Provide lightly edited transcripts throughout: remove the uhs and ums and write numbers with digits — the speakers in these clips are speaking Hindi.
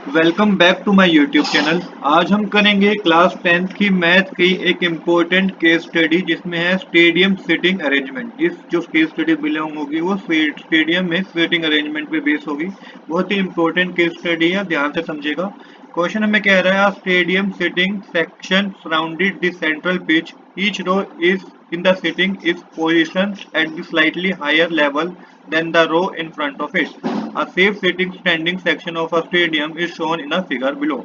Welcome back to my YouTube channel. आज हम करेंगे क्लास 10th की मैथ की एक इम्पोर्टेंट केस स्टडी जिसमें है स्टेडियम सीटिंग अरेंजमेंट। इस जो केस स्टडी बिलोंग होगी वो स्टेडियम में सीटिंग अरेंजमेंट पे बेस होगी। बहुत ही इम्पोर्टेंट केस स्टडी है, ध्यान से समझेगा। क्वेश्चन हमें कह रहा है stadium seating section surrounded the central pitch, each row is in the sitting is positioned at the slightly higher level than the row in front of it. A safe sitting standing section of a stadium is shown in a figure below.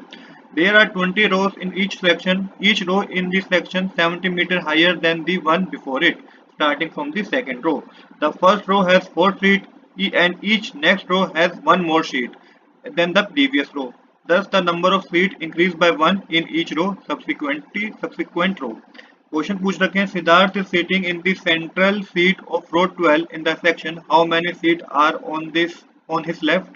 There are 20 rows in each section, each row in this section 70 meters higher than the one before it, starting from the second row. The first row has 4 seats and each next row has one more seat than the previous row. Thus, the number of seats increased by 1 in each row, subsequent row. Question पूछ रखे हैं Siddharth is sitting in the central seat of row 12 in the section, how many seat are on his left.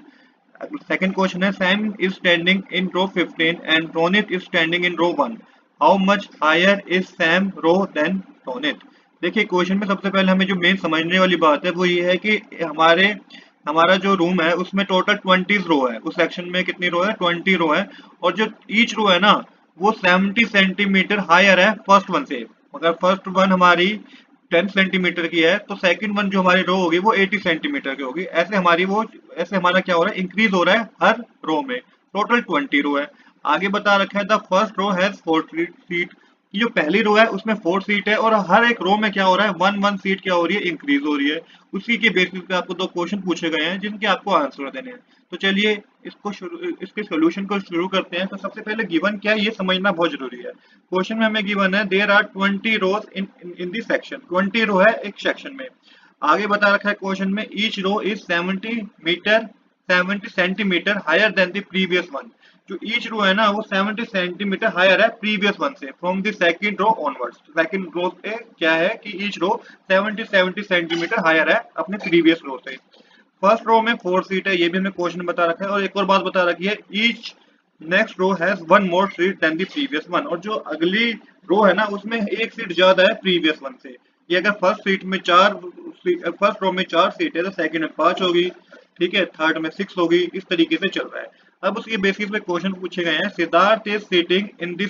Second question है Sam is standing in row 15 and Ronit is standing in row 1, how much higher is Sam row than Ronit. देखिए क्वेश्चन में सबसे पहले हमें जो मेन समझने वाली बात है वो ये है कि हमारा जो रूम है उसमें टोटल 20 रो है। उस सेक्शन में कितनी रो है? 20 रो है। और जो ईच रो है ना वो 70 सेंटीमीटर हायर है फर्स्ट वन से। अगर फर्स्ट वन हमारी 10 सेंटीमीटर की है तो सेकंड वन जो हमारी रो होगी वो 80 सेंटीमीटर की होगी। ऐसे हमारा क्या हो रहा है, इंक्रीज हो रहा है हर रो में। टोटल 20 रो है। आगे बता रखा है the first row has 4 seat. ये जो पहली रो है उसमें 4 सीट है और हर एक रो में क्या हो रहा है, वन सीट क्या हो रही है, इंक्रीज हो रही है। उसी के बेसिस पे आपको दो क्वेश्चन पूछे गए हैं जिनके आपको आंसर देने हैं। तो चलिए इसके सोल्यूशन को शुरू करते हैं। तो सबसे पहले गिवन क्या है ये समझना बहुत जरूरी है। क्वेश्चन में हमें गिवन है there are 20 rows in this section. 20 row है एक सेक्शन में। आगे बता रखा है क्वेश्चन में each row is 70 centimetre higher than the previous one. जो ईच रो है ना वो 70 सेंटीमीटर हायर है प्रीवियस वन से, from the second row onwards. Second row पे क्या है कि ईच रो 70 सेंटीमीटर हायर है अपने प्रीवियस रो से। फर्स्ट रो में 4 सीट है, ये भी हमें क्वेश्चन में बता रखा है। और एक और बात बता रखी है each next row has one more seat than the previous one. और जो अगली रो है ना उसमें एक सीट ज्यादा है प्रीवियस वन से। ये अगर फर्स्ट रो में 4 सीट है तो सेकंड में 5 होगी, ठीक है, थर्ड में 6 होगी। इस तरीके से चल रहा है। अब उसके बेसिस पे क्वेश्चन पूछे गए हैं Siddharth is sitting in the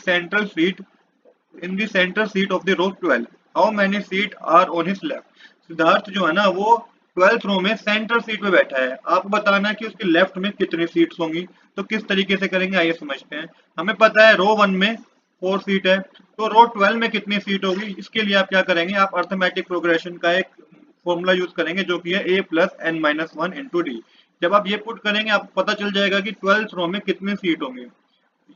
centre seat of the row 12, how many seat are on his left. Siddharth जो है ना वो 12th रो में सेंटर सीट पे बैठा है। आपको बताना है कि उसके लेफ्ट में कितनी सीट्स होंगी। तो किस तरीके से करेंगे आइए समझते हैं। हमें पता है रो 1 में 4 सीट है, तो रो 12 में कितनी सीट होगी। इसके लिए आप क्या करेंगे, आप अर्थमेटिक प्रोग्रेशन का एक फॉर्मूला यूज करेंगे जो कि है a plus n minus one into d. जब आप ये पुट करेंगे आपको पता चल जाएगा कि 12th रो में कितनी सीट होंगी।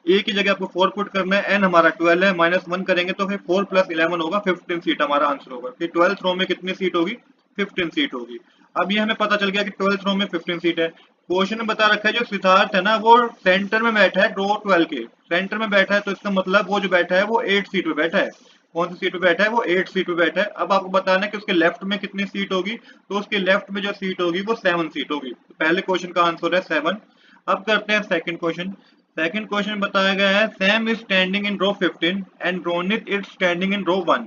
ए की जगह आपको 4 पुट करना है, एन हमारा 12 है, माइनस 1 करेंगे तो फिर 4 प्लस 11 होगा 15 सीट हमारा आंसर होगा। फिर 12th रो में कितनी सीट होगी, 15 सीट होगी। अब ये हमें पता चल गया कि 12th रो में 15 सीट है। क्वेश्चन में बता रखा है जो सिद्धार्थ है ना वो सेंटर में बैठा है, रो 12 के सेंटर में बैठा है। तो इसका मतलब वो जो बैठा है वो 8 सीट पे बैठा है। कौन सी सीट पे बैठा है, वो 8 सीट पे बैठा है। अब आपको बताना है कि उसके लेफ्ट में कितनी सीट होगी। तो उसके लेफ्ट में जो सीट होगी वो 7 सीट होगी। तो पहले क्वेश्चन का आंसर है 7। अब करते हैं सेकंड क्वेश्चन। सेकंड क्वेश्चन में बताया गया है Sam is standing in row 15 and Ronit is standing in row 1,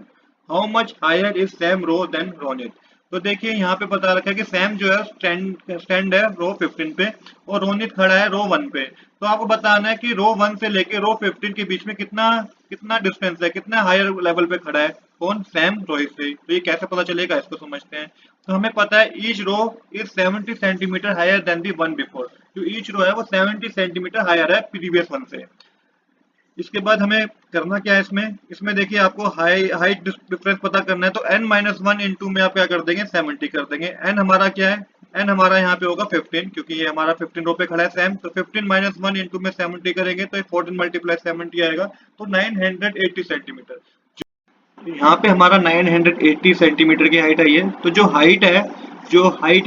how much higher is Sam row than Ronit. तो देखिए यहाँ पे बता रखा है कि सैम जो है स्टैंड है रो 15 पे और रोनित खड़ा है रो 1 पे। तो आपको बताना है कि रो 1 से लेके रो 15 के बीच में कितना कितना डिस्टेंस है, कितना हायर लेवल पे खड़ा है कौन, सैम रोहित से। तो ये कैसे पता चलेगा इसको समझते हैं। तो हमें पता है each row is 70 centimetre higher than the one before. जो ईच रो है वो 70 सेंटीमीटर हायर है प्रीवियस वन से। इसके बाद हमें करना क्या है इसमें देखिए आपको हाइट डिफरेंस पता करना है। तो n माइनस वन इंटू में आप क्या कर देंगे, 70 कर देंगे। n हमारा क्या है, n हमारा यहाँ पे होगा 15 क्योंकि ये हमारा 15 रो पे खड़ा है सैम। तो 15 माइनस वन इंटू में 70 करेंगे तो 14 मल्टीप्लाई 70 आएगा, तो 980 सेंटीमीटर। यहाँ पे हमारा 980 सेंटीमीटर की हाइट आई है। तो जो हाइट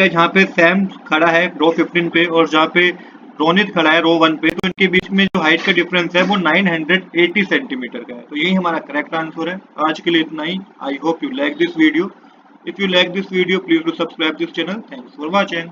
है जहाँ पे सैम खड़ा है रो 15 पे और जहाँ पे रोनित खड़ा है रो 1 पे, तो इनके बीच में जो हाइट का डिफरेंस है वो 980 सेंटीमीटर का है। तो यही हमारा करेक्ट आंसर है। आज के लिए इतना ही। I hope you like this video. If you like this video please do subscribe this channel. Thanks for watching.